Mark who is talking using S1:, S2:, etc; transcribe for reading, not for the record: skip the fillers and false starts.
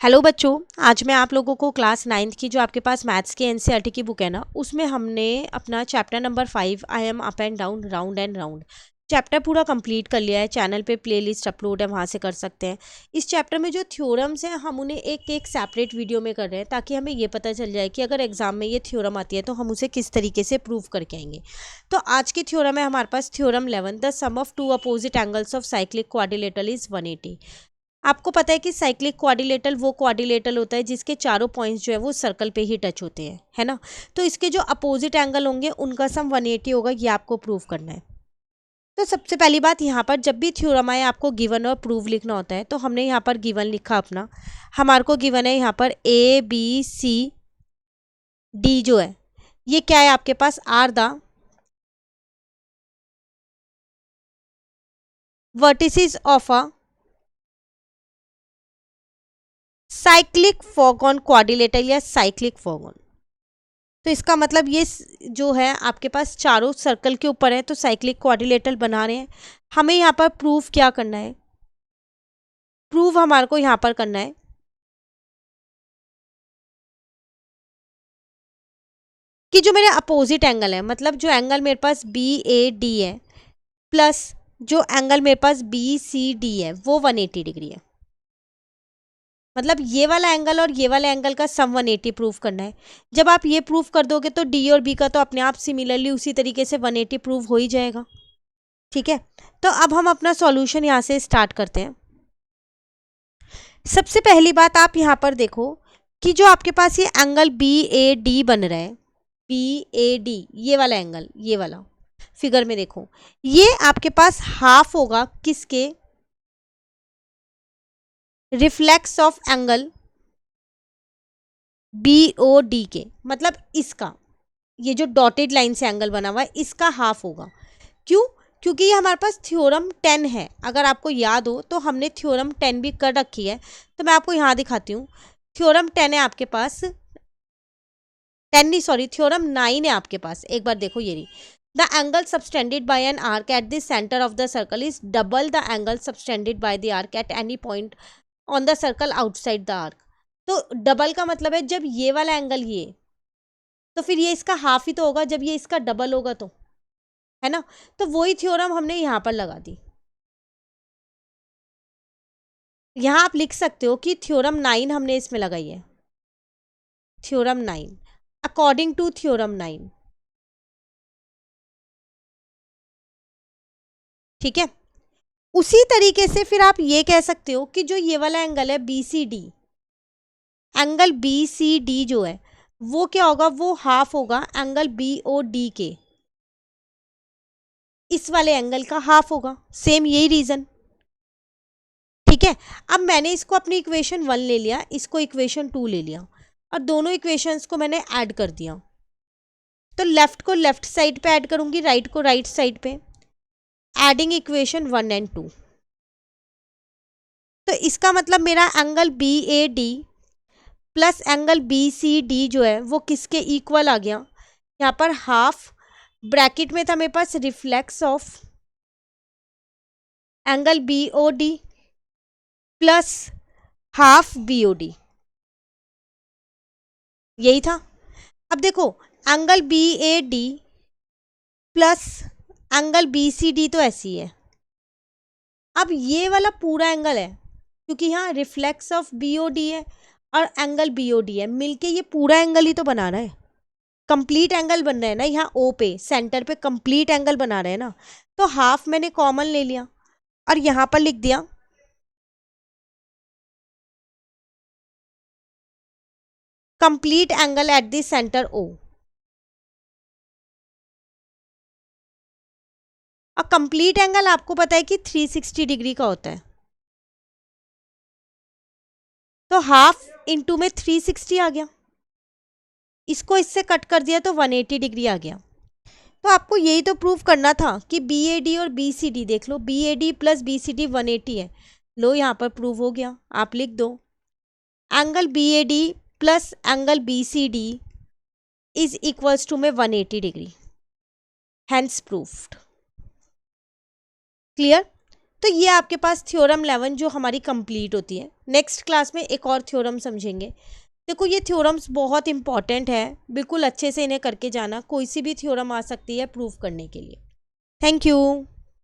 S1: Hello बच्चों, आज मैं आप लोगों को क्लास 9th की जो आपके पास मैथ्स की एनसीईआरटी की बुक है ना, उसमें हमने अपना chapter number 5 I am up and down round and round chapter पूरा कंप्लीट कर लिया है। चैनल पे प्लेलिस्ट अपलोड है, वहाँ से कर सकते हैं। इस चैप्टर में जो थ्योरम्स हैं हम उन्हें एक एक सेपरेट वीडियो में कर रहे हैं ताकि हमें ये पता चल जाए कि अगर एग्जाम में ये थ्योरम आती है तो हम उसे किस तरीके से प्रूव करके आएंगे। तो आज की थ्योरम है हमारे पास theorem 11, the sum of two opposite angles of cyclic quadrilateral is 180। आपको पता है कि साइक्लिक क्वाड्रिलेटरल वो क्वाड्रिलेटरल होता है जिसके चारों पॉइंट्स जो है वो सर्कल पे ही टच होते हैं, है ना। तो इसके जो अपोजिट एंगल होंगे उनका सम 180 होगा, ये आपको प्रूव करना है। तो सबसे पहली बात, यहाँ पर जब भी थ्योरम आए आपको गिवन और प्रूव लिखना होता है। तो हमने यहाँ पर गिवन लिखा अपना, हमारे को गिवन है यहाँ पर ABCD जो है ये क्या है आपके पास, are the vertices of a cyclic polygon quadrilateral या साइक्लिक फोगोन। तो इसका मतलब ये जो है आपके पास चारों सर्कल के ऊपर है तो साइक्लिक क्वाड्रिलेटरल बना रहे हैं। हमें यहाँ पर प्रूफ क्या करना है, प्रूफ हमारे को यहाँ पर करना है कि जो मेरे अपोजिट एंगल है, मतलब जो एंगल मेरे पास BAD है प्लस जो एंगल मेरे पास BCD है वो 180 डिग्री है। मतलब ये वाला एंगल और ये वाला एंगल का सम 180 प्रूफ करना है। जब आप ये प्रूफ कर दोगे तो D और B का तो अपने आप सिमिलरली उसी तरीके से 180 प्रूफ हो ही जाएगा। ठीक है, तो अब हम अपना सॉल्यूशन यहाँ से स्टार्ट करते हैं। सबसे पहली बात आप यहाँ पर देखो कि जो आपके पास ये एंगल BAD बन रहा है, BAD ये वाला एंगल, ये वाला फिगर में देखो, ये आपके पास हाफ होगा किसके, रिफ्लेक्स ऑफ एंगल BOD के। मतलब इसका, ये जो डॉटेड लाइन से एंगल बना हुआ है इसका हाफ होगा। क्यों? क्योंकि ये हमारे पास थ्योरम 10 है। अगर आपको याद हो तो हमने थ्योरम 10 भी कर रखी है, तो मैं आपको यहाँ दिखाती हूँ। थ्योरम 10 है आपके पास, 10 नहीं सॉरी, थ्योरम 9 है आपके पास। एक बार देखो ये रही, the angle subtended bye an arc at the centre of the circle is double the angle subtended by the arc at any point on the circle outside the arc. तो double का मतलब है जब ये वाला एंगल ये, तो फिर ये इसका हाफ ही तो होगा जब ये इसका डबल होगा तो, है ना। तो वही थ्योरम हमने यहाँ पर लगा दी। यहाँ आप लिख सकते हो कि थ्योरम 9 हमने इसमें लगाई है, थ्योरम 9, अकॉर्डिंग टू थ्योरम 9। ठीक है, उसी तरीके से फिर आप ये कह सकते हो कि जो ये वाला एंगल है BCD, एंगल BCD जो है वो क्या होगा, वो हाफ होगा एंगल BOD के, इस वाले एंगल का हाफ होगा। सेम यही रीजन। ठीक है, अब मैंने इसको अपनी इक्वेशन 1 ले लिया, इसको इक्वेशन 2 ले लिया और दोनों इक्वेशंस को मैंने ऐड कर दिया। तो लेफ्ट को लेफ्ट साइड पे ऐड करूंगी, राइट को राइट साइड पे, एडिंग इक्वेशन 1 एंड 2। तो इसका मतलब मेरा angle BAD plus angle BCD जो है वो किसके इक्वल आ गया, यहाँ पर हाफ ब्रैकेट में था मेरे पास reflex of angle BOD plus half BOD, यही था। अब देखो angle BAD plus angle BCD तो ऐसी है। अब ये वाला पूरा एंगल है, क्योंकि यहाँ रिफ्लेक्स ऑफ BOD है और एंगल BOD है, मिलके ये पूरा एंगल ही तो बना रहा है, कंप्लीट एंगल बन रहा है ना। यहाँ O पे सेंटर पे कंप्लीट एंगल बना रहे हैं ना। तो हाफ मैंने कॉमन ले लिया और यहाँ पर लिख दिया complete angle at the centre O। और कंप्लीट एंगल आपको पता है कि 360 डिग्री का होता है, तो हाफ इंटू में 360 आ गया, इसको इससे कट कर दिया तो 180 डिग्री आ गया। तो आपको यही तो प्रूव करना था कि BAD और BCD देख लो, BAD प्लस BCD 180 है। लो यहाँ पर प्रूव हो गया, आप लिख दो angle BAD plus angle BCD is equals to में 180 डिग्री, हैंस प्रूफ्ड। क्लियर? तो ये आपके पास थ्योरम 11 जो हमारी कंप्लीट होती है। नेक्स्ट क्लास में एक और थ्योरम समझेंगे। देखो ये थ्योरम्स बहुत इंपॉर्टेंट है, बिल्कुल अच्छे से इन्हें करके जाना, कोई सी भी थ्योरम आ सकती है प्रूव करने के लिए। Thank you.